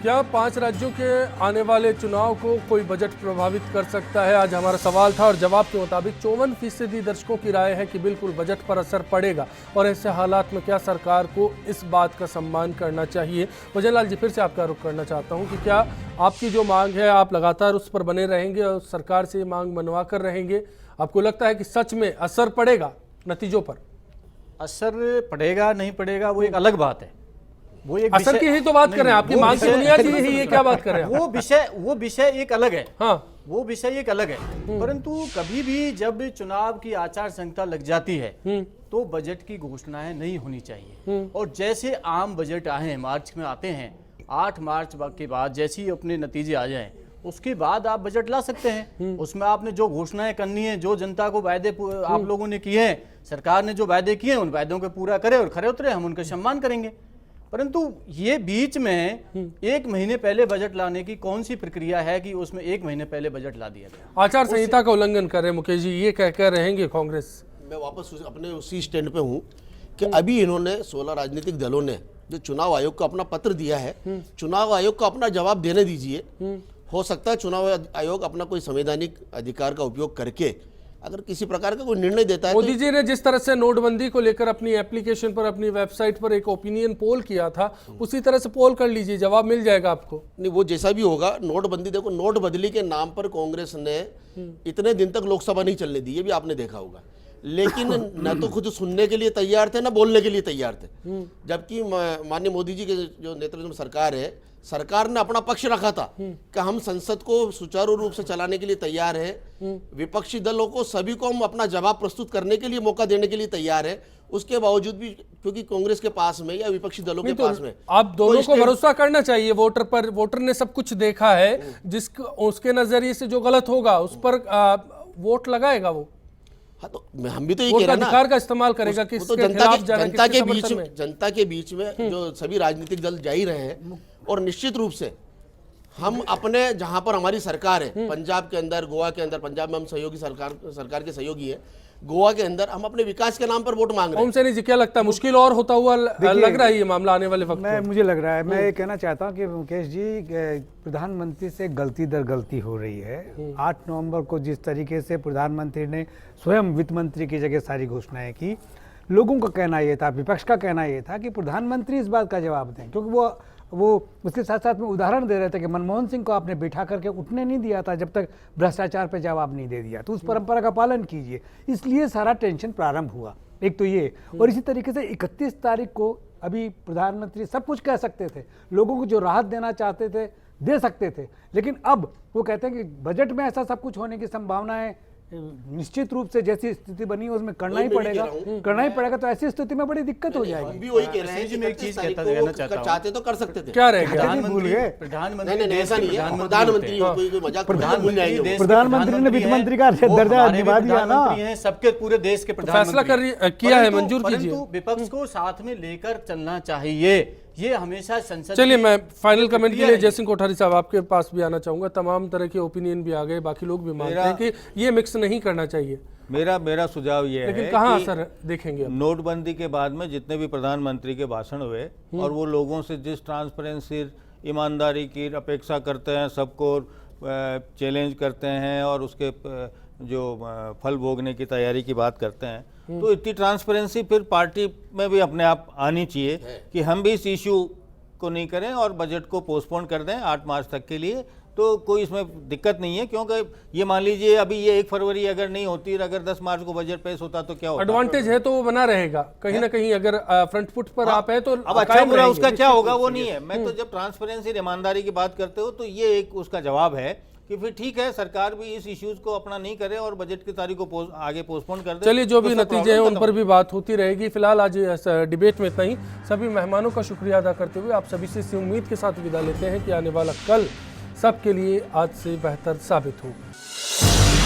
क्या 5 राज्यों के आने वाले चुनाव को कोई बजट प्रभावित कर सकता है? आज हमारा सवाल था और जवाब के मुताबिक 54% दर्शकों की राय है कि बिल्कुल बजट पर असर पड़ेगा। और ऐसे हालात में क्या सरकार को इस बात का सम्मान करना चाहिए? भजनलाल जी, फिर से आपका रुख करना चाहता हूं कि क्या आपकी जो मांग है आप लगातार उस पर बने रहेंगे और सरकार से ये मांग मनवा कर रहेंगे? आपको लगता है कि सच में असर पड़ेगा नतीजों पर? असर पड़ेगा नहीं पड़ेगा वो एक अलग बात है। वो एक असर की ही तो बात कर रहे हैं, आपकी मांग की बुनियाद ही ये क्या बात कर रहे हैं? वो विषय एक अलग है। हाँ, वो विषय एक अलग है। परंतु कभी भी जब चुनाव की आचार संहिता लग जाती है तो बजट की घोषणाएं नहीं होनी चाहिए। और जैसे आम बजट आए मार्च में आते हैं, 8 मार्च के बाद जैसे ही अपने नतीजे आ जाएं उसके बाद आप बजट ला सकते हैं। उसमें आपने जो घोषणाएं करनी है, जो जनता को वायदे आप लोगों ने किए हैं, सरकार ने जो वायदे किए हैं उन वायदों को पूरा करे और खरे उतरे, हम उनका सम्मान करेंगे। परंतु ये बीच में 1 महीने पहले बजट लाने की कौन सी प्रक्रिया है कि उसमें 1 महीने पहले बजट ला दिया गया? आचार संहिता का उल्लंघन कर रहे हैं मुकेश जी, ये कह रहेंगे कांग्रेस। मैं वापस अपने उसी स्टैंड पे हूँ कि अभी इन्होंने 16 राजनीतिक दलों ने जो चुनाव आयोग को अपना पत्र दिया है, चुनाव आयोग को अपना जवाब देने दीजिए। हो सकता है चुनाव आयोग अपना कोई संवैधानिक अधिकार का उपयोग करके अगर किसी प्रकार का कोई निर्णय देता है। मोदी जी ने जिस तरह से नोटबंदी को लेकर अपनी एप्लीकेशन पर, अपनी वेबसाइट पर एक ओपिनियन पोल किया था, उसी तरह से पोल कर लीजिए, जवाब मिल जाएगा आपको। नहीं, वो जैसा भी होगा, नोटबंदी, देखो नोट बदली के नाम पर कांग्रेस ने इतने दिन तक लोकसभा नहीं चलने दी, ये भी आपने देखा होगा। लेकिन न तो खुद सुनने के लिए तैयार थे, न बोलने के लिए तैयार थे। जबकि माननीय मोदी जी के जो नेतृत्व में सरकार है, सरकार ने अपना पक्ष रखा था कि हम संसद को सुचारू रूप से चलाने के लिए तैयार है, विपक्षी दलों को सभी को हम अपना जवाब प्रस्तुत करने के लिए मौका देने के लिए तैयार है। उसके बावजूद भी क्योंकि कांग्रेस के पास में या विपक्षी दलों के पास में, आप दोनों को भरोसा करना चाहिए वोटर पर। वोटर ने सब कुछ देखा है, उसके नजरिए से जो गलत होगा उस पर वोट लगाएगा वो। हाँ, तो हम भी तो ये कह रहे हैं ना, अधिकार का इस्तेमाल करेगा कि जनता के बीच में जो सभी राजनीतिक दल जा ही रहे हैं। और निश्चित रूप से हम अपने जहां पर हमारी सरकार है, पंजाब के अंदर, गोवा के अंदर, पंजाब में हम सहयोगी सरकार के सहयोगी है, गोवा के अंदर हम अपने विकास के नाम पर वोट मांग रहे हैं। हमसे नहीं, क्या लगता है मुश्किल और होता हुआ लग रहा है ये मामला आने वाले वक्त में? मुझे लग रहा है, मैं ये कहना चाहता हूँ कि मुकेश जी, प्रधानमंत्री से गलती दर गलती हो रही है। 8 नवंबर को जिस तरीके से प्रधानमंत्री ने स्वयं वित्त मंत्री की जगह सारी घोषणाएं की, लोगों का कहना ये था, विपक्ष का कहना ये था कि प्रधानमंत्री इस बात का जवाब दें, क्योंकि वो उसके साथ साथ में उदाहरण दे रहे थे कि मनमोहन सिंह को आपने बैठा करके उठने नहीं दिया था जब तक भ्रष्टाचार पे जवाब नहीं दे दिया, तो उस परंपरा का पालन कीजिए। इसलिए सारा टेंशन प्रारंभ हुआ, एक तो ये। और इसी तरीके से 31 तारीख को अभी प्रधानमंत्री सब कुछ कह सकते थे, लोगों को जो राहत देना चाहते थे दे सकते थे, लेकिन अब वो कहते हैं कि बजट में ऐसा सब कुछ होने की संभावनाएं निश्चित रूप से जैसी स्थिति बनी है उसमें करना ही पड़ेगा। तो ऐसी स्थिति में बड़ी दिक्कत हो जाएगी। हम भी वही कह रहे हैं कि एक चीज कहना चाहता हूं, चाहते तो कर सकते थे। क्या रहेगा? भूल गए प्रधानमंत्री, ऐसा नहीं है, प्रधानमंत्री कोई मजाक, प्रधानमंत्री ने वित्त मंत्री का दर्जा निभा दिया ना। सबके पूरे देश के फैसला किया है, मंजूर कीजिए। विपक्ष को साथ में लेकर चलना चाहिए, ये हमेशा संसद। चलिए, मैं फाइनल कमेंट के लिए जयसिंह कोठारी साहब आपके पास भी आना चाहूंगा। तमाम तरह के ओपिनियन भी आ गए, बाकी लोग भी मानते हैं कि ये मिक्स नहीं करना चाहिए। मेरा सुझाव ये है, लेकिन कहाँ असर देखेंगे? नोटबंदी के बाद में जितने भी प्रधानमंत्री के भाषण हुए और वो लोगों से जिस ट्रांसपेरेंसी, ईमानदारी की अपेक्षा करते हैं, सबको चैलेंज करते हैं और उसके जो फल भोगने की तैयारी की बात करते हैं, तो इतनी ट्रांसपेरेंसी फिर पार्टी में भी अपने आप आनी चाहिए कि हम भी इस इशू को नहीं करें और बजट को पोस्टपोन कर दें 8 मार्च तक के लिए। तो कोई इसमें दिक्कत नहीं है, क्योंकि ये मान लीजिए अभी ये 1 फरवरी अगर नहीं होती और अगर 10 मार्च को बजट पेश होता तो क्या होता? एडवांटेज है तो वो बना रहेगा कहीं ना कहीं, अगर फ्रंट फुट पर आप है तो। अब अच्छा बुरा उसका क्या होगा वो नहीं है। मैं तो जब ट्रांसपेरेंसी, ईमानदारी की बात करते हो तो ये एक उसका जवाब है कि फिर ठीक है, सरकार भी इस इश्यूज को अपना नहीं करे और बजट की तारीख को आगे पोस्टपोन कर दे। चलिए, जो भी नतीजे हैं उन पर भी बात होती रहेगी। फिलहाल आज डिबेट में इतना ही। सभी मेहमानों का शुक्रिया अदा करते हुए आप सभी से इसी उम्मीद के साथ विदा लेते हैं कि आने वाला कल सबके लिए आज से बेहतर साबित होगा।